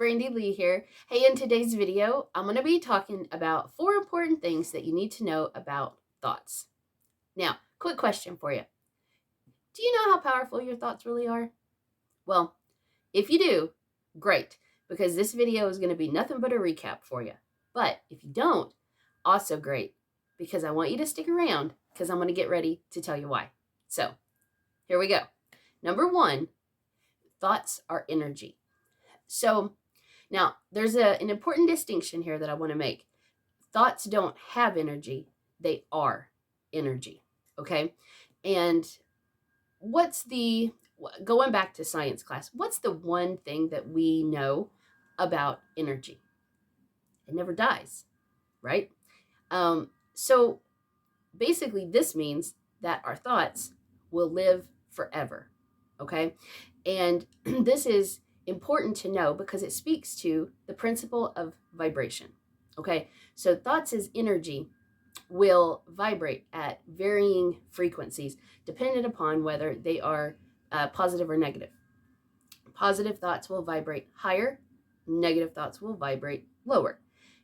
Brandy Lee here. Hey, in today's video, I'm going to be talking about 4 important things that you need to know about thoughts. Now, quick question for you. Do you know how powerful your thoughts really are? Well, if you do, great, because this video is going to be nothing but a recap for you. But if you don't, also great, because I want you to stick around because I'm going to get ready to tell you why. So, here we go. Number 1, thoughts are energy. So, now, there's an important distinction here that I want to make. Thoughts don't have energy, they are energy, okay? And going back to science class, what's the one thing that we know about energy? It never dies, right? So basically, this means that our thoughts will live forever, okay? And this is important to know because it speaks to the principle of vibration, okay? So thoughts as energy will vibrate at varying frequencies dependent upon whether they are positive or negative. Positive thoughts will vibrate higher, negative thoughts will vibrate lower.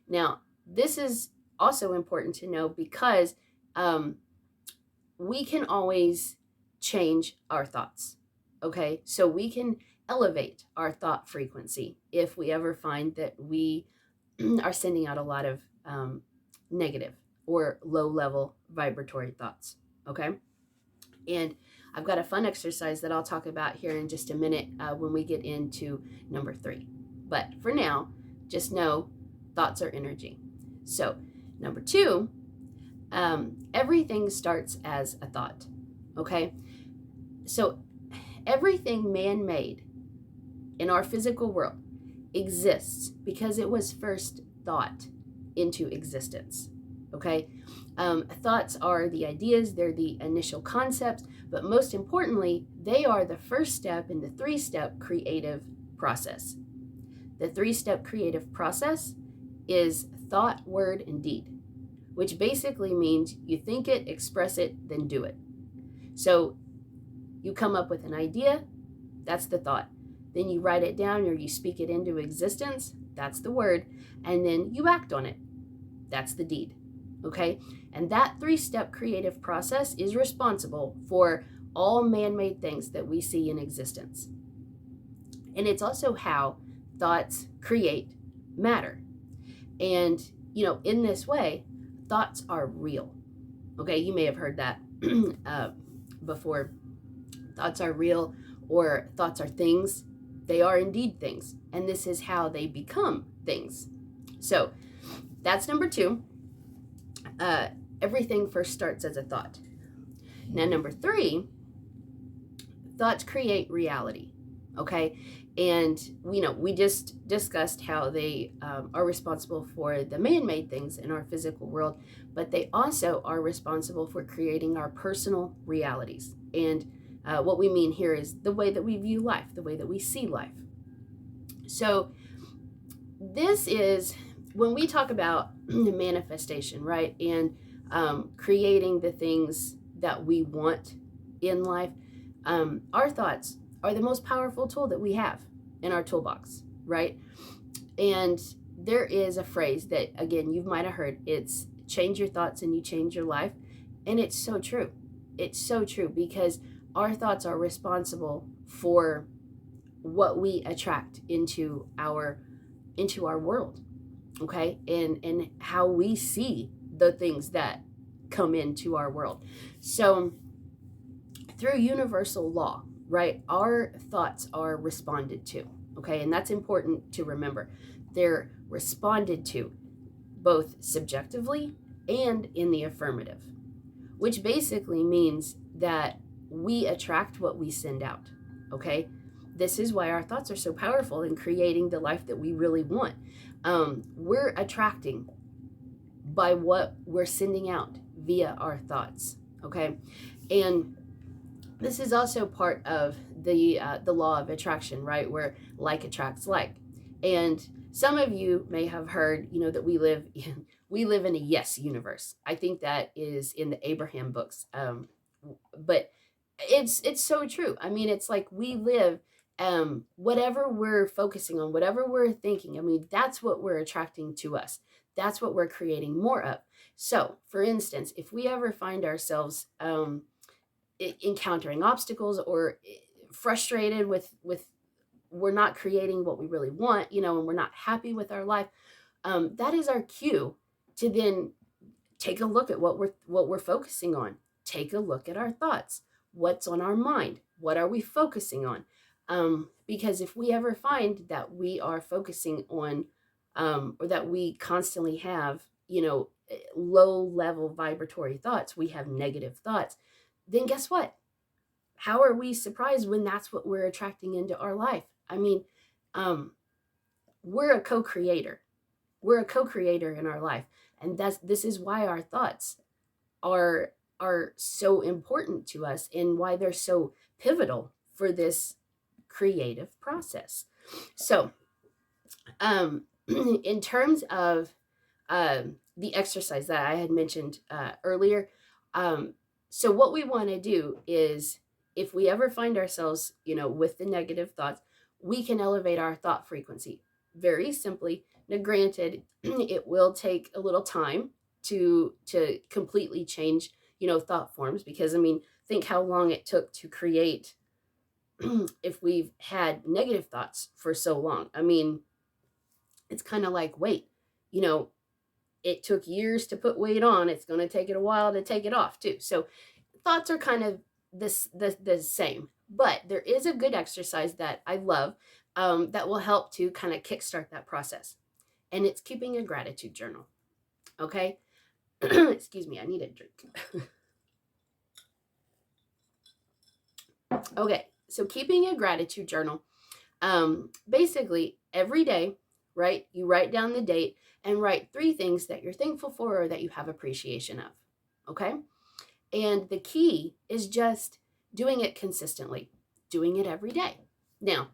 Now, this is also important to know because we can always change our thoughts, okay? So we can elevate our thought frequency if we ever find that we are sending out a lot of negative or low level vibratory thoughts, okay? And I've got a fun exercise that I'll talk about here in just a minute when we get into number 3. But for now, just know thoughts are energy. So, number 2, everything starts as a thought, okay? So, everything man-made in our physical world exists because it was first thought into existence, okay? Thoughts are the ideas, they're the initial concepts, but most importantly, they are the first step in the 3-step creative process. The 3-step creative process is thought, word, and deed, which basically means you think it, express it, then do it. So you come up with an idea, that's the thought. Then you write it down or you speak it into existence, that's the word, and then you act on it. That's the deed, okay? And that 3-step creative process is responsible for all man-made things that we see in existence. And it's also how thoughts create matter. And, in this way, thoughts are real. Okay, you may have heard that before. Thoughts are real, or thoughts are things. They are indeed things. And this is how they become things. So that's number 2. Everything first starts as a thought. Now, number 3, thoughts create reality. Okay, and we just discussed how they are responsible for the man-made things in our physical world, but they also are responsible for creating our personal realities. And what we mean here is the way that we view life, the way that we see life. So this is when we talk about the manifestation, right? And creating the things that we want in life. Our thoughts are the most powerful tool that we have in our toolbox, right? And there is a phrase that, again, you might have heard. It's change your thoughts and you change your life. And it's so true. It's so true because our thoughts are responsible for what we attract into our world, okay? And how we see the things that come into our world. So through universal law, right, our thoughts are responded to, okay? And that's important to remember. They're responded to both subjectively and in the affirmative, which basically means that we attract what we send out, okay? This is why our thoughts are so powerful in creating the life that we really want. We're attracting by what we're sending out via our thoughts, okay? And this is also part of the law of attraction, right? Where like attracts like. And some of you may have heard, that we live in a yes universe. I think that is in the Abraham books. But it's so true. I mean, it's like we live whatever we're focusing on, whatever we're thinking, I mean, that's what we're attracting to us. That's what we're creating more of. So, for instance, if we ever find ourselves encountering obstacles or frustrated with we're not creating what we really want, and we're not happy with our life, that is our cue to then take a look at what we're focusing on. Take a look at our thoughts. What's on our mind? What are we focusing on? Because if we ever find that we are focusing on, or that we constantly have, low level vibratory thoughts, we have negative thoughts, then guess what? How are we surprised when that's what we're attracting into our life? I mean, um, we're a co-creator. We're a co-creator in our life, and this is why our thoughts are so important to us and why they're so pivotal for this creative process. So, in terms of the exercise that I had mentioned earlier, so what we want to do is, if we ever find ourselves, with the negative thoughts, we can elevate our thought frequency very simply. Now, granted, it will take a little time to completely change, thought forms, because I mean, think how long it took to create if we've had negative thoughts for so long. I mean, it's kind of like weight. You know, it took years to put weight on. It's going to take it a while to take it off too. So thoughts are kind of the same. But there is a good exercise that I love, that will help to kind of kickstart that process. And it's keeping a gratitude journal. Okay? Excuse me, I need a drink. Okay, so keeping a gratitude journal, basically every day, right? You write down the date and write 3 things that you're thankful for or that you have appreciation of. Okay? And the key is just doing it consistently, doing it every day. Now,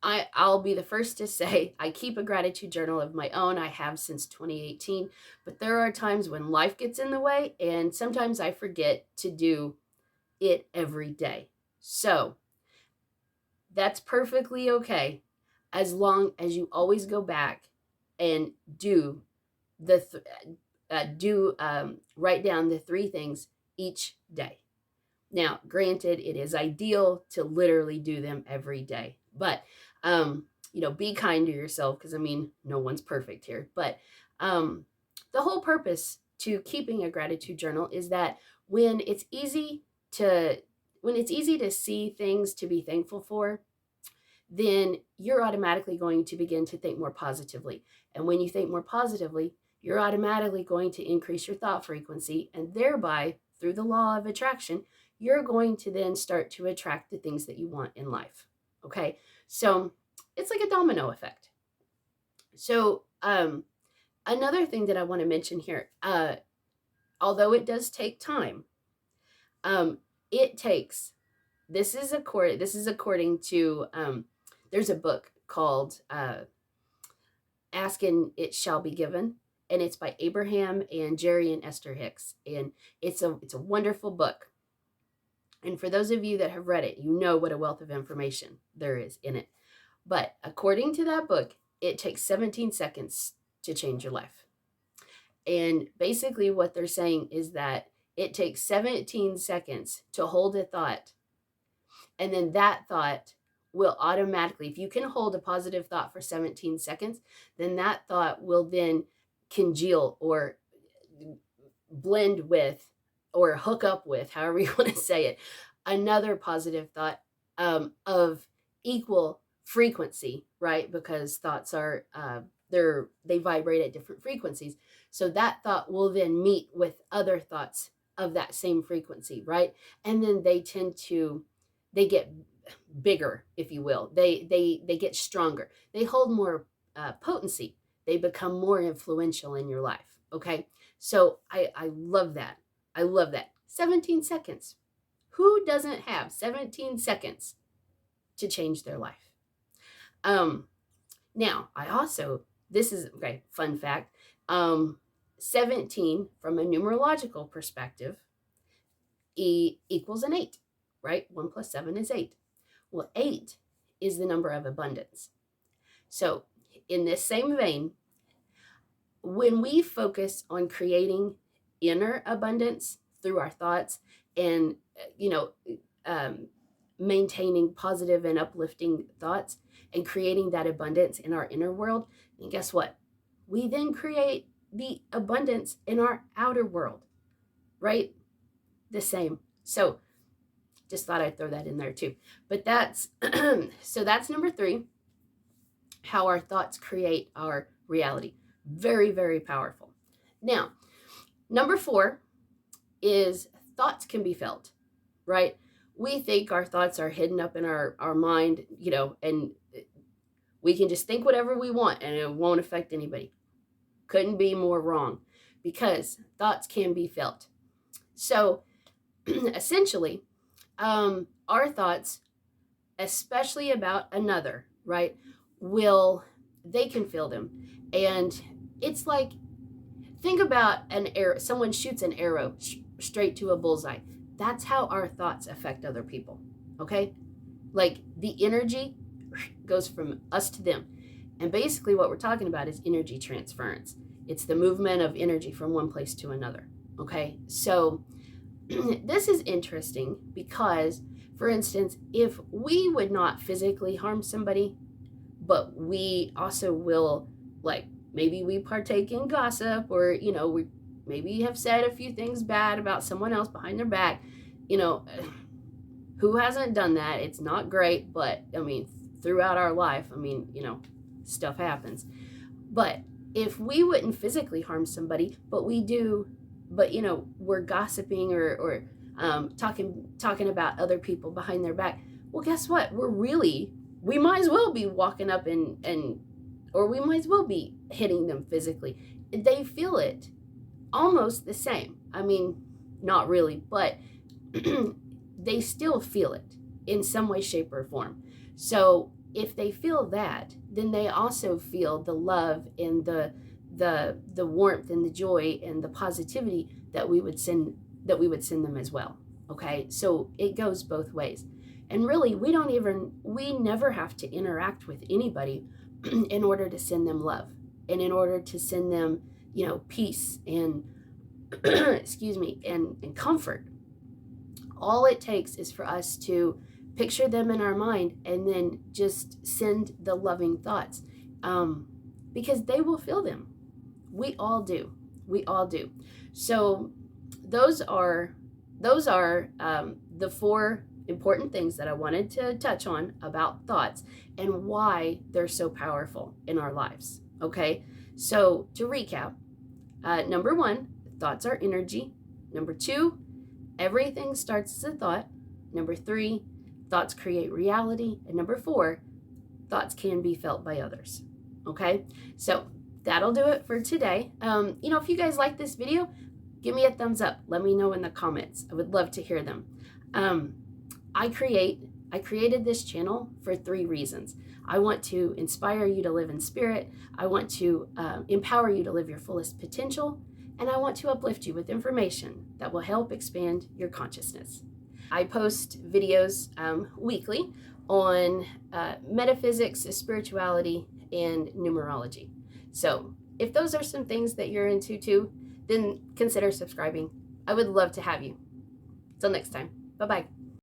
I'll be the first to say I keep a gratitude journal of my own. I have since 2018, but there are times when life gets in the way, and sometimes I forget to do it every day. So that's perfectly okay, as long as you always go back and do write down the 3 things each day. Now, granted, it is ideal to literally do them every day, but be kind to yourself, because I mean, no one's perfect here. But the whole purpose to keeping a gratitude journal is that when it's easy to see things to be thankful for, then you're automatically going to begin to think more positively. And when you think more positively, you're automatically going to increase your thought frequency, and thereby, through the law of attraction, you're going to then start to attract the things that you want in life. Okay? So it's like a domino effect. So another thing that I want to mention here, although it does take time, it takes, this is according to, there's a book called Ask and It Shall Be Given, and it's by Abraham and Jerry and Esther Hicks, and it's a wonderful book. And for those of you that have read it, you know what a wealth of information there is in it. But according to that book, it takes 17 seconds to change your life. And basically what they're saying is that it takes 17 seconds to hold a thought, and then that thought will automatically, if you can hold a positive thought for 17 seconds, then that thought will then congeal or blend with or hook up with, however you want to say it, another positive thought, of equal frequency, right? Because thoughts are, they vibrate at different frequencies. So that thought will then meet with other thoughts of that same frequency, right? And then they get bigger, if you will. They get stronger. They hold more potency. They become more influential in your life. Okay, so I love that. I love that. 17 seconds. Who doesn't have 17 seconds to change their life? Now, this is, okay, fun fact. 17, from a numerological perspective, equals an 8, right? 1 plus 7 is 8. Well, 8 is the number of abundance. So, in this same vein, when we focus on creating inner abundance through our thoughts and, you know, maintaining positive and uplifting thoughts and creating that abundance in our inner world, and guess what? We then create the abundance in our outer world, right? The same. So, just thought I'd throw that in there too. But that's so that's number 3, how our thoughts create our reality. Very, very powerful. Now, number 4 is thoughts can be felt, right? We think our thoughts are hidden up in our mind, you know, and we can just think whatever we want and it won't affect anybody. Couldn't be more wrong, because thoughts can be felt. So essentially, our thoughts, especially about another, right, they can feel them. And it's like, think about an arrow. Someone shoots an arrow straight to a bullseye. That's how our thoughts affect other people, okay? Like, the energy goes from us to them. And basically what we're talking about is energy transference. It's the movement of energy from one place to another, okay? So this is interesting because, for instance, if we would not physically harm somebody, but we also will, like, maybe we partake in gossip, or, you know, we maybe have said a few things bad about someone else behind their back, you know, who hasn't done that? It's not great, but I mean, throughout our life, I mean, you know, stuff happens. But if we wouldn't physically harm somebody, but we do, but, you know, we're gossiping or talking about other people behind their back, well, guess what? We might as well be walking up or we might as well be hitting them physically. They feel it almost the same. I mean, not really, but they still feel it in some way, shape, or form. So if they feel that, then they also feel the love and the warmth and the joy and the positivity that we would send them as well. Okay, so it goes both ways. And really, we never have to interact with anybody in order to send them love and in order to send them, you know, peace and excuse me, and comfort. All it takes is for us to picture them in our mind and then just send the loving thoughts, because they will feel them. We all do. So those are the 4 important things that I wanted to touch on about thoughts and why they're so powerful in our lives. Okay, so to recap, number 1, thoughts are energy. Number 2, everything starts as a thought. Number 3, thoughts create reality. And number 4, thoughts can be felt by others. Okay, so that'll do it for today. You know, if you guys like this video, give me a thumbs up. Let me know in the comments. I would love to hear them. I created this channel for 3 reasons. I want to inspire you to live in spirit. I want to empower you to live your fullest potential. And I want to uplift you with information that will help expand your consciousness. I post videos weekly on metaphysics, spirituality, and numerology. So if those are some things that you're into too, then consider subscribing. I would love to have you. Till next time. Bye-bye.